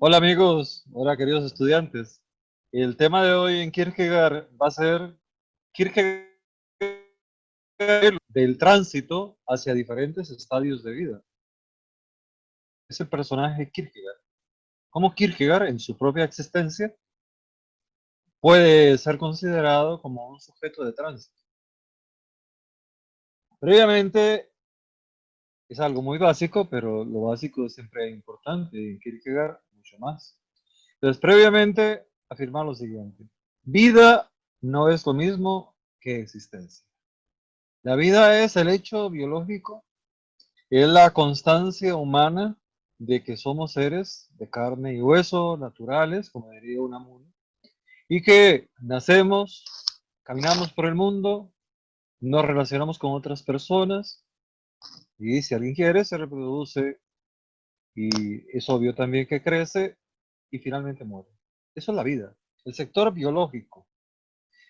Hola amigos, hola queridos estudiantes. El tema de hoy en Kierkegaard va a ser Kierkegaard del tránsito hacia diferentes estadios de vida. Es el personaje Kierkegaard. Cómo Kierkegaard en su propia existencia puede ser considerado como un sujeto de tránsito. Previamente es algo muy básico, pero lo básico es siempre importante y en Kierkegaard mucho más. Entonces, previamente afirmar lo siguiente. Vida no es lo mismo que existencia. La vida es el hecho biológico, es la constancia humana de que somos seres de carne y hueso, naturales, como diría Unamuno, y que nacemos, caminamos por el mundo, nos relacionamos con otras personas, y si alguien quiere, se reproduce, y es obvio también que crece, y finalmente muere. Eso es la vida, el sector biológico.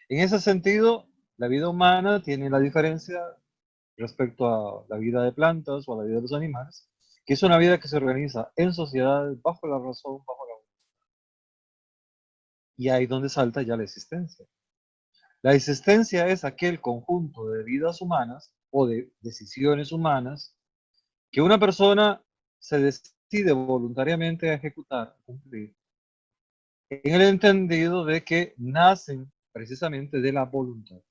En ese sentido, la vida humana tiene la diferencia respecto a la vida de plantas o a la vida de los animales, que es una vida que se organiza en sociedades bajo la razón, bajo la... Y ahí donde salta ya la existencia. La existencia es aquel conjunto de vidas humanas o de decisiones humanas que una persona se decide voluntariamente a ejecutar, cumplir, en el entendido de que nacen precisamente de la voluntad.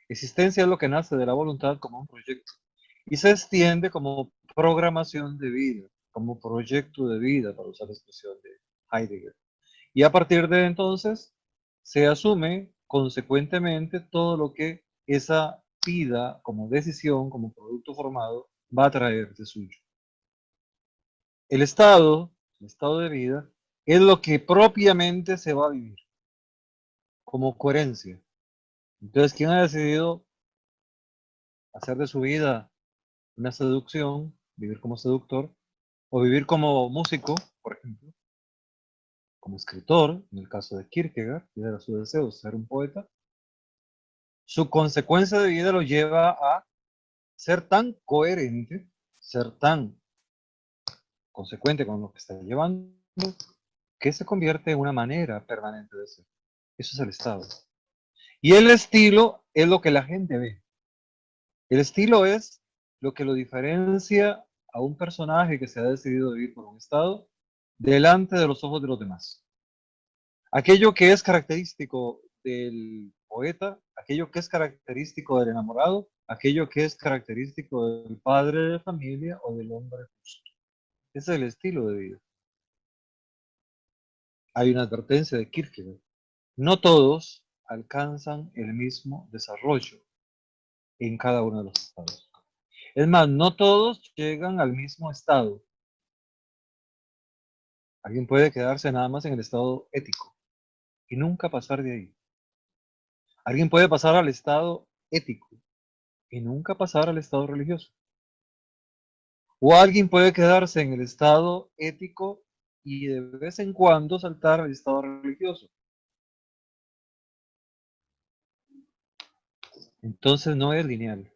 Existencia es lo que nace de la voluntad como un proyecto y se extiende como programación de vida, como proyecto de vida, para usar la expresión de Heidegger. Y a partir de entonces se asume consecuentemente todo lo que esa vida como decisión, como producto formado, va a traer de suyo. El estado de vida, es lo que propiamente se va a vivir como coherencia. Entonces, ¿quién ha decidido hacer de su vida una seducción, vivir como seductor, o vivir como músico, por ejemplo, como escritor, en el caso de Kierkegaard, que era su deseo, ser un poeta? Su consecuencia de vida lo lleva a ser tan coherente, ser tan consecuente con lo que está llevando, que se convierte en una manera permanente de ser. Eso es el estado. Y el estilo es lo que la gente ve. El estilo es lo que lo diferencia a un personaje que se ha decidido vivir por un estado delante de los ojos de los demás. Aquello que es característico del poeta, aquello que es característico del enamorado, aquello que es característico del padre de familia o del hombre justo. Ese es el estilo de vida. Hay una advertencia de Kierkegaard. No todos alcanzan el mismo desarrollo en cada uno de los estados. Es más, no todos llegan al mismo estado. Alguien puede quedarse nada más en el estado ético y nunca pasar de ahí. Alguien puede pasar al estado ético y nunca pasar al estado religioso. O alguien puede quedarse en el estado ético y de vez en cuando saltar al estado religioso. Entonces no es lineal,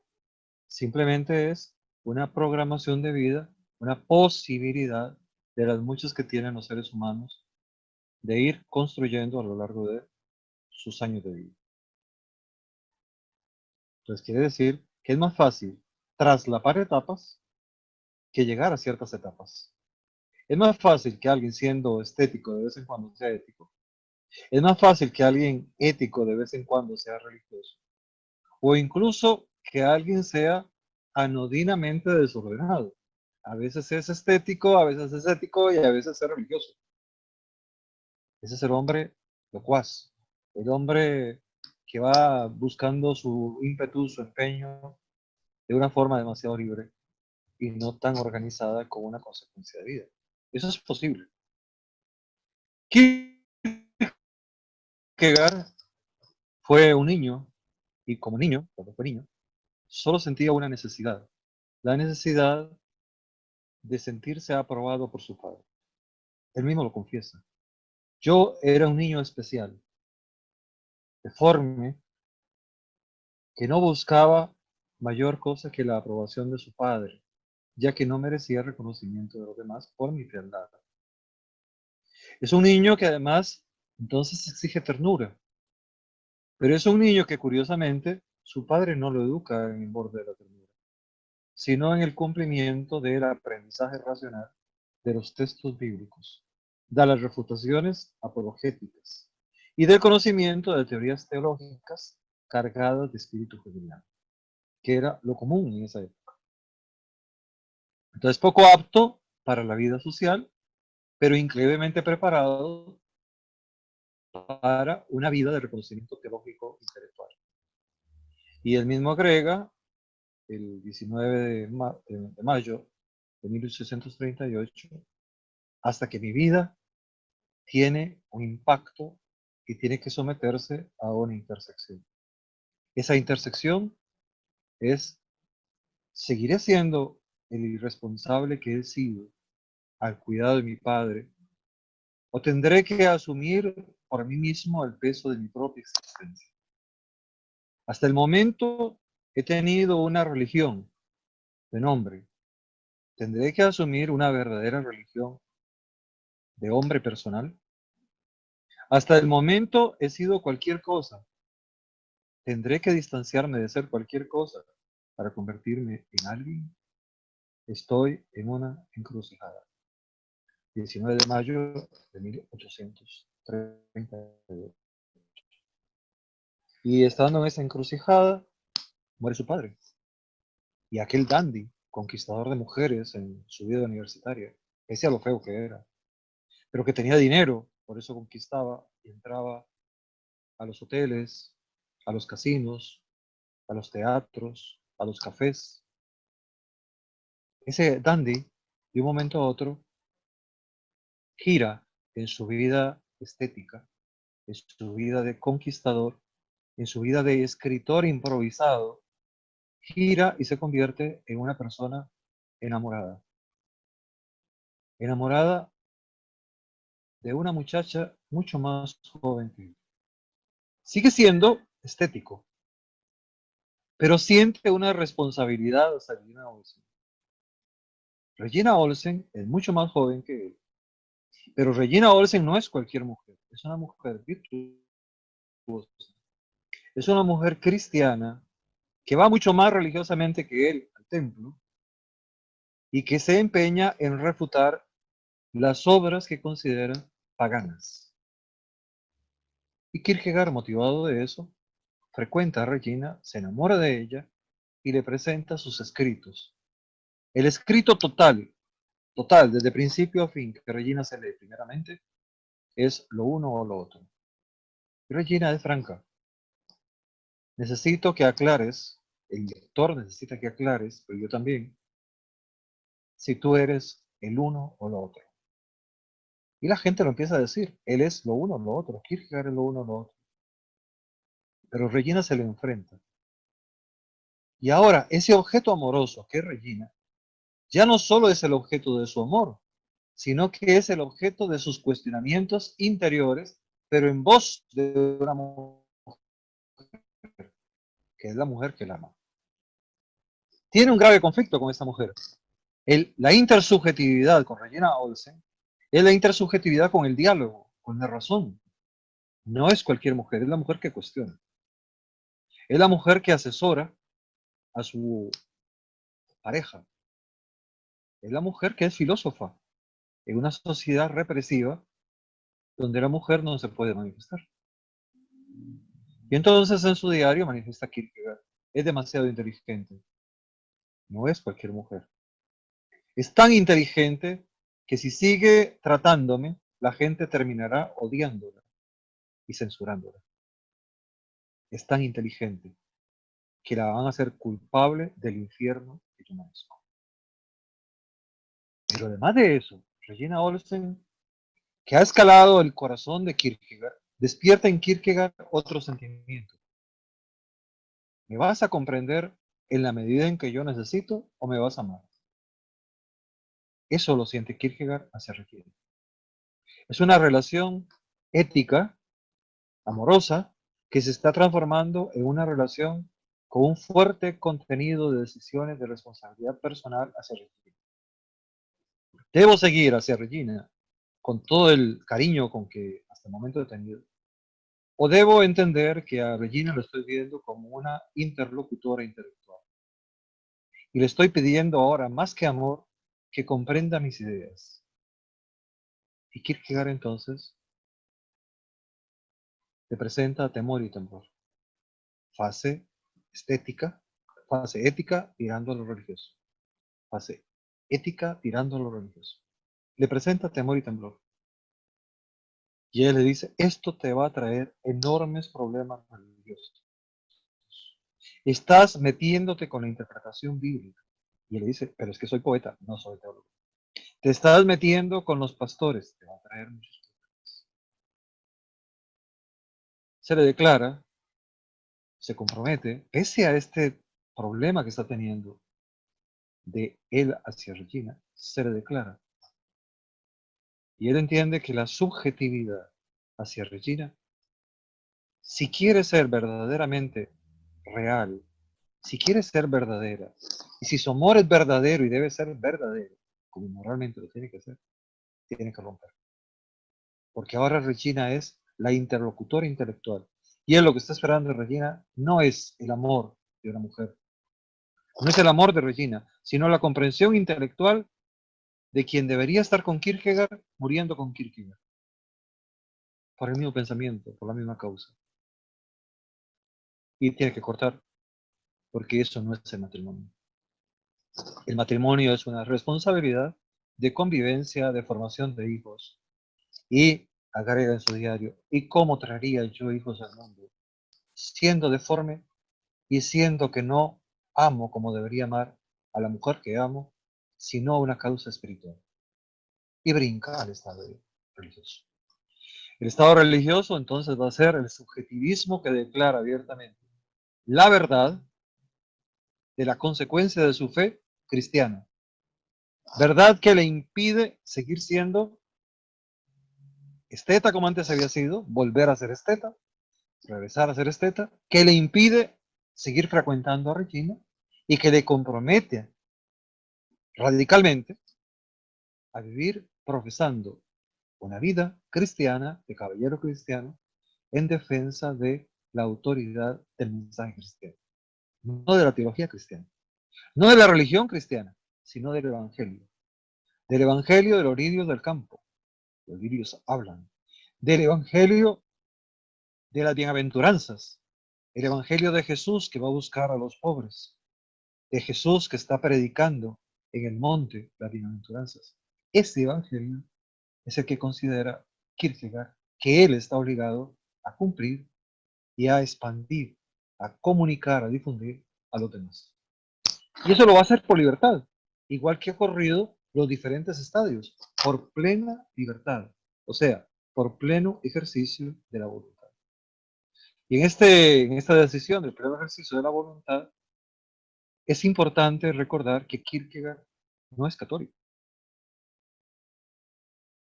simplemente es una programación de vida, una posibilidad de las muchas que tienen los seres humanos de ir construyendo a lo largo de sus años de vida. Entonces quiere decir que es más fácil traslapar etapas que llegar a ciertas etapas. Es más fácil que alguien siendo estético de vez en cuando sea ético. Es más fácil que alguien ético de vez en cuando sea religioso. O incluso que alguien sea anodinamente desordenado. A veces es estético, a veces es ético y a veces es religioso. Ese es el hombre locuaz. El hombre que va buscando su ímpetu, su empeño de una forma demasiado libre y no tan organizada como una consecuencia de vida. Eso es posible. Kierkegaard fue un niño y como niño, cuando fue niño, solo sentía una necesidad, la necesidad de sentirse aprobado por su padre. Él mismo lo confiesa. Yo era un niño especial, deforme, que no buscaba mayor cosa que la aprobación de su padre, ya que no merecía reconocimiento de los demás por mi fealdad. Es un niño que además entonces exige ternura, pero es un niño que curiosamente su padre no lo educa en el borde de la ternura, sino en el cumplimiento del aprendizaje racional de los textos bíblicos, de las refutaciones apologéticas y del conocimiento de teorías teológicas cargadas de espíritu juvenil, que era lo común en esa época. Entonces, poco apto para la vida social, pero increíblemente preparado para una vida de reconocimiento teológico intelectual. Y él mismo agrega, el 19 de mayo de 1838, hasta que mi vida tiene un impacto y tiene que someterse a una intersección. Esa intersección es, seguiré siendo el irresponsable que he sido al cuidado de mi padre, o tendré que asumir por mí mismo el peso de mi propia existencia. Hasta el momento he tenido una religión de nombre. ¿Tendré que asumir una verdadera religión de hombre personal? Hasta el momento he sido cualquier cosa. ¿Tendré que distanciarme de ser cualquier cosa para convertirme en alguien? Estoy en una encrucijada. 19 de mayo de 1838. Y estando en esa encrucijada, muere su padre. Y aquel dandy, conquistador de mujeres en su vida universitaria, pese a lo feo que era, pero que tenía dinero, por eso conquistaba y entraba a los hoteles, a los casinos, a los teatros, a los cafés. Ese dandy, de un momento a otro, gira en su vida estética, en su vida de conquistador, en su vida de escritor improvisado, gira y se convierte en una persona enamorada. Enamorada de una muchacha mucho más joven que él. Sigue siendo estético, pero siente una responsabilidad hacia Regina Olsen. Regina Olsen es mucho más joven que él, pero Regina Olsen no es cualquier mujer, es una mujer virtuosa, es una mujer cristiana que va mucho más religiosamente que él al templo y que se empeña en refutar las obras que considera paganas. Y Kierkegaard, motivado de eso, frecuenta a Regina, se enamora de ella y le presenta sus escritos. El escrito total, desde principio a fin, que Regina se lee primeramente, es lo uno o lo otro. Y Regina es franca. Necesito que aclares, el lector necesita que aclares, pero yo también, si tú eres el uno o lo otro. Y la gente lo empieza a decir, él es lo uno o lo otro, Kierkegaard es lo uno o lo otro. Pero Regina se le enfrenta. Y ahora, ese objeto amoroso que es Regina, ya no solo es el objeto de su amor, sino que es el objeto de sus cuestionamientos interiores, pero en voz de una mujer, que es la mujer que la ama. Tiene un grave conflicto con esta mujer. La intersubjetividad con Regina Olsen es la intersubjetividad con el diálogo, con la razón. No es cualquier mujer, es la mujer que cuestiona. Es la mujer que asesora a su pareja. Es la mujer que es filósofa en una sociedad represiva donde la mujer no se puede manifestar. Y entonces en su diario manifiesta Kierkegaard, es demasiado inteligente. No es cualquier mujer. Es tan inteligente que si sigue tratándome, la gente terminará odiándola y censurándola. Es tan inteligente que la van a hacer culpable del infierno que yo merezco. Pero además de eso, Regina Olsen, que ha escalado el corazón de Kierkegaard, despierta en Kierkegaard otro sentimiento. ¿Me vas a comprender en la medida en que yo necesito o me vas a amar? Eso lo siente Kierkegaard hacia Regina. Es una relación ética, amorosa, que se está transformando en una relación con un fuerte contenido de decisiones de responsabilidad personal hacia Regina. Debo seguir hacia Regina con todo el cariño con que hasta el momento he tenido, o debo entender que a Regina lo estoy viendo como una interlocutora intelectual. Y le estoy pidiendo ahora, más que amor, que comprenda mis ideas. Y Kierkegaard entonces le presenta temor y temblor. Fase estética, fase ética tirando a lo religioso. Fase ética tirando a lo religioso. Le presenta temor y temblor. Y él le dice, esto te va a traer enormes problemas religiosos. Estás metiéndote con la interpretación bíblica. Y él le dice, pero es que soy poeta, no soy teólogo. Te estás metiendo con los pastores, te va a traer muchos problemas. Se le declara, se compromete, pese a este problema que está teniendo de él hacia Regina, se le declara. Y él entiende que la subjetividad hacia Regina, si quiere ser verdaderamente real, si quiere ser verdadera, y si su amor es verdadero y debe ser verdadero, como moralmente lo tiene que ser, tiene que romper. Porque ahora Regina es la interlocutora intelectual. Y él lo que está esperando de Regina no es el amor de una mujer, no es el amor de Regina, sino la comprensión intelectual de quien debería estar con Kierkegaard muriendo con Kierkegaard. Por el mismo pensamiento, por la misma causa. Y tiene que cortar, porque eso no es el matrimonio. El matrimonio es una responsabilidad de convivencia, de formación de hijos. Y agrega en su diario, ¿y cómo traería yo hijos al mundo? Siendo deforme y siendo que no amo como debería amar a la mujer que amo, sino a una causa espiritual. Y brinca al estado religioso. El estado religioso entonces va a ser el subjetivismo que declara abiertamente la verdad de la consecuencia de su fe cristiana. Verdad que le impide seguir siendo esteta como antes había sido, volver a ser esteta, regresar a ser esteta, que le impide seguir frecuentando a Regina y que le compromete radicalmente a vivir profesando una vida cristiana, de caballero cristiano, en defensa de la autoridad del mensaje cristiano, no de la teología cristiana, no de la religión cristiana, sino del evangelio de los lirios del campo. Los lirios hablan del evangelio de las bienaventuranzas, el evangelio de Jesús que va a buscar a los pobres, de Jesús que está predicando en el monte las bienaventuranzas. Este evangelio es el que considera Kierkegaard que él está obligado a cumplir y a expandir, a comunicar, a difundir a los demás. Y eso lo va a hacer por libertad, igual que ha ocurrido los diferentes estadios, por plena libertad, o sea, por pleno ejercicio de la voluntad. Y en esta decisión del pleno ejercicio de la voluntad, es importante recordar que Kierkegaard no es católico,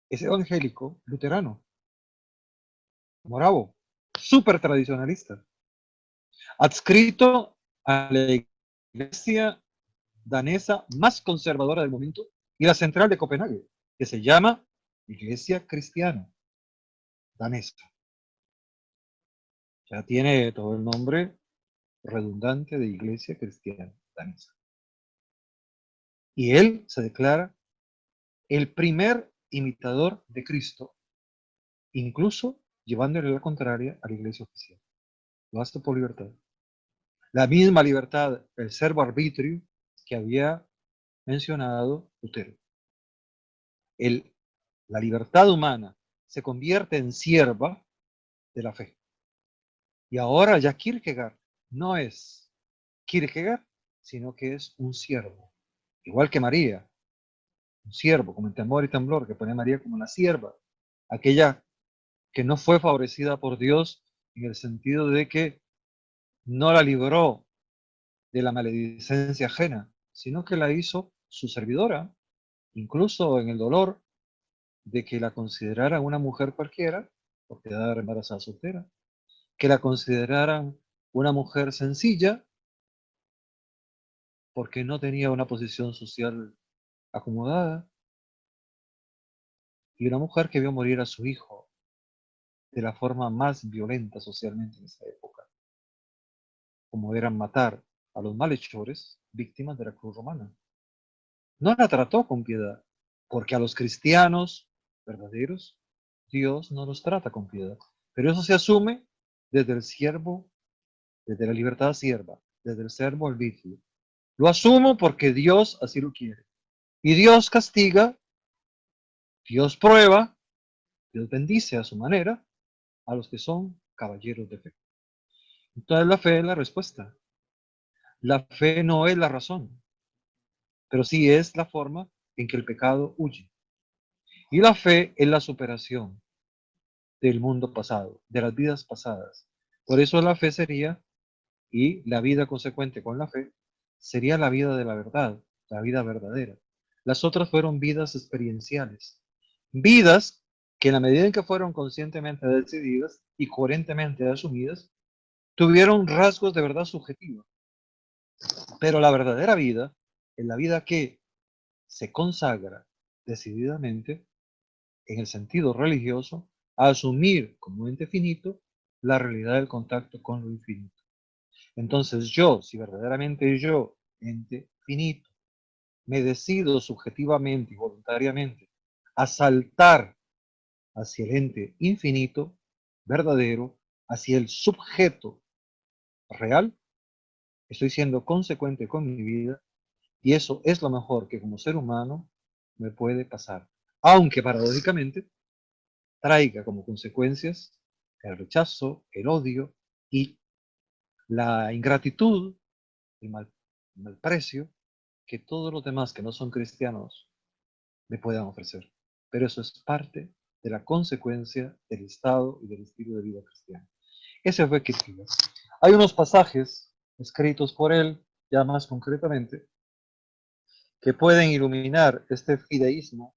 es evangélico luterano, moravo, súper tradicionalista, adscrito a la iglesia danesa más conservadora del momento y la central de Copenhague, que se llama Iglesia Cristiana Danesa. Ya tiene todo el nombre redundante de Iglesia Cristiana Danesa. Y él se declara el primer imitador de Cristo, incluso llevándole la contraria a la iglesia oficial. Lo hace por libertad. La misma libertad, el servo arbitrio que había mencionado Lutero. La libertad humana se convierte en sierva de la fe. Y ahora ya Kierkegaard no es Kierkegaard, sino que es un siervo. Igual que María, un siervo, como en Temor y Temblor, que pone a María como una sierva, aquella que no fue favorecida por Dios en el sentido de que no la libró de la maledicencia ajena, sino que la hizo su servidora, incluso en el dolor de que la consideraran una mujer cualquiera, por quedar embarazada soltera, que la consideraran una mujer sencilla, porque no tenía una posición social acomodada, y una mujer que vio morir a su hijo de la forma más violenta socialmente en esa época, como eran matar a los malhechores víctimas de la cruz romana. No la trató con piedad, porque a los cristianos verdaderos Dios no los trata con piedad. Pero eso se asume desde el siervo, desde la libertad sierva, desde el servo arbitrio. Lo asumo porque Dios así lo quiere. Y Dios castiga, Dios prueba, Dios bendice a su manera a los que son caballeros de fe. Entonces la fe es la respuesta. La fe no es la razón, pero sí es la forma en que el pecado huye. Y la fe es la superación del mundo pasado, de las vidas pasadas. Por eso la fe sería, y la vida consecuente con la fe, sería la vida de la verdad, la vida verdadera. Las otras fueron vidas experienciales, vidas que en la medida en que fueron conscientemente decididas y coherentemente asumidas, tuvieron rasgos de verdad subjetiva. Pero la verdadera vida es la vida que se consagra decididamente en el sentido religioso a asumir como ente finito la realidad del contacto con lo infinito. Entonces yo, si verdaderamente yo, ente finito, me decido subjetivamente y voluntariamente a saltar hacia el ente infinito, verdadero, hacia el sujeto real, estoy siendo consecuente con mi vida y eso es lo mejor que como ser humano me puede pasar. Aunque paradójicamente traiga como consecuencias el rechazo, el odio y la ingratitud, el malprecio que todos los demás que no son cristianos me puedan ofrecer. Pero eso es parte de la consecuencia del estado y del estilo de vida cristiano. Ese fue Kierkegaard. Hay unos pasajes escritos por él, ya más concretamente, que pueden iluminar este fideísmo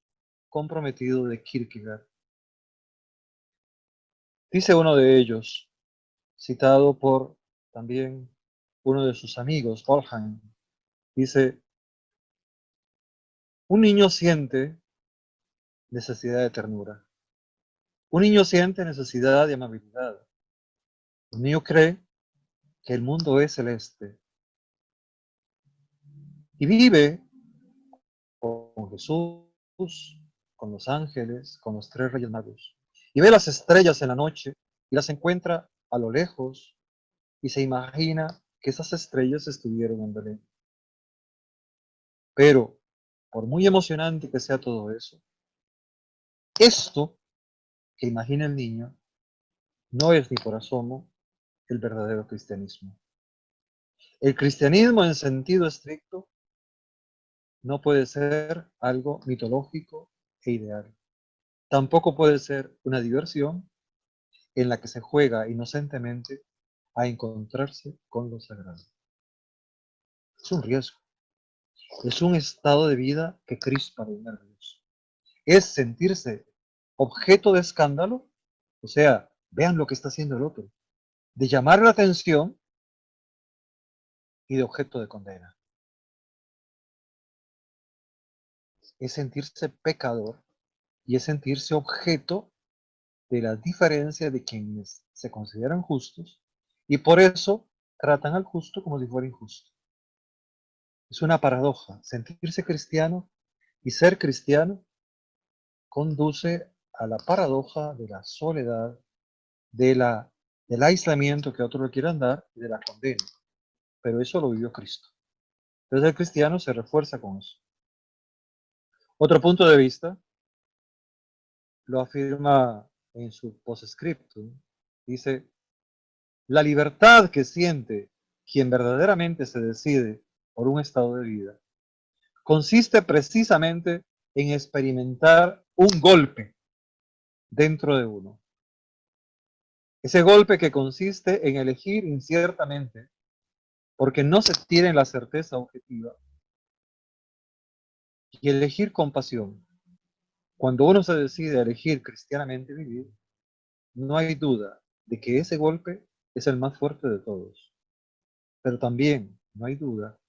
comprometido de Kierkegaard. Dice uno de ellos, citado por también uno de sus amigos, Wolfgang, dice, un niño siente necesidad de ternura, un niño siente necesidad de amabilidad, un niño cree que el mundo es celeste y vive con Jesús, con los ángeles, con los tres reyes magos, y ve las estrellas en la noche y las encuentra a lo lejos y se imagina que esas estrellas estuvieron en Belén. Pero, por muy emocionante que sea todo eso, esto que imagina el niño no es ni por asomo el verdadero cristianismo. El cristianismo en sentido estricto no puede ser algo mitológico e ideal. Tampoco puede ser una diversión en la que se juega inocentemente a encontrarse con lo sagrado. Es un riesgo, es un estado de vida que crispa los nervios. Es sentirse objeto de escándalo, o sea, vean lo que está haciendo el otro, de llamar la atención y de objeto de condena. Es sentirse pecador y es sentirse objeto de la diferencia de quienes se consideran justos y por eso tratan al justo como si fuera injusto. Es una paradoja. Sentirse cristiano y ser cristiano conduce a la paradoja de la soledad, del aislamiento que otros le quieran dar y de la condena. Pero eso lo vivió Cristo. Entonces el cristiano se refuerza con eso. Otro punto de vista lo afirma en su postscriptum. Dice, la libertad que siente quien verdaderamente se decide por un estado de vida consiste precisamente en experimentar un golpe dentro de uno. Ese golpe que consiste en elegir inciertamente, porque no se tiene la certeza objetiva, y elegir con pasión. Cuando uno se decide a elegir cristianamente vivir, no hay duda de que ese golpe es el más fuerte de todos. Pero también no hay duda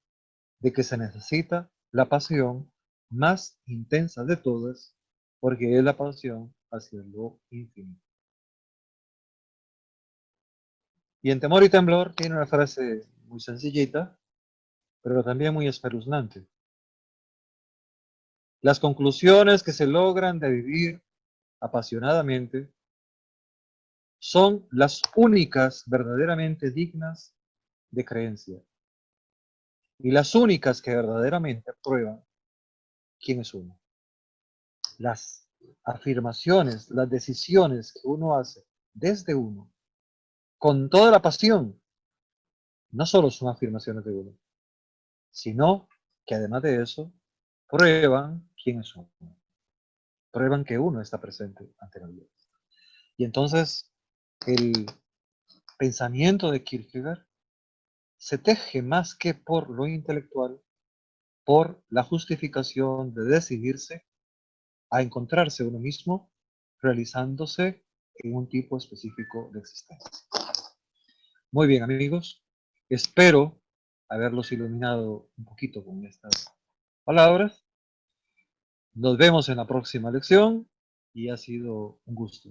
de que se necesita la pasión más intensa de todas porque es la pasión hacia lo infinito. Y en Temor y Temblor tiene una frase muy sencillita, pero también muy espeluznante. Las conclusiones que se logran de vivir apasionadamente son las únicas verdaderamente dignas de creencia y las únicas que verdaderamente prueban quién es uno. Las afirmaciones, las decisiones que uno hace desde uno, con toda la pasión, no solo son afirmaciones de uno, sino que además de eso, prueban quién es uno, prueban que uno está presente ante la vida. Y entonces el pensamiento de Kierkegaard se teje más que por lo intelectual, por la justificación de decidirse a encontrarse uno mismo realizándose en un tipo específico de existencia. Muy bien, amigos, espero haberlos iluminado un poquito con estas palabras. Nos vemos en la próxima lección y ha sido un gusto.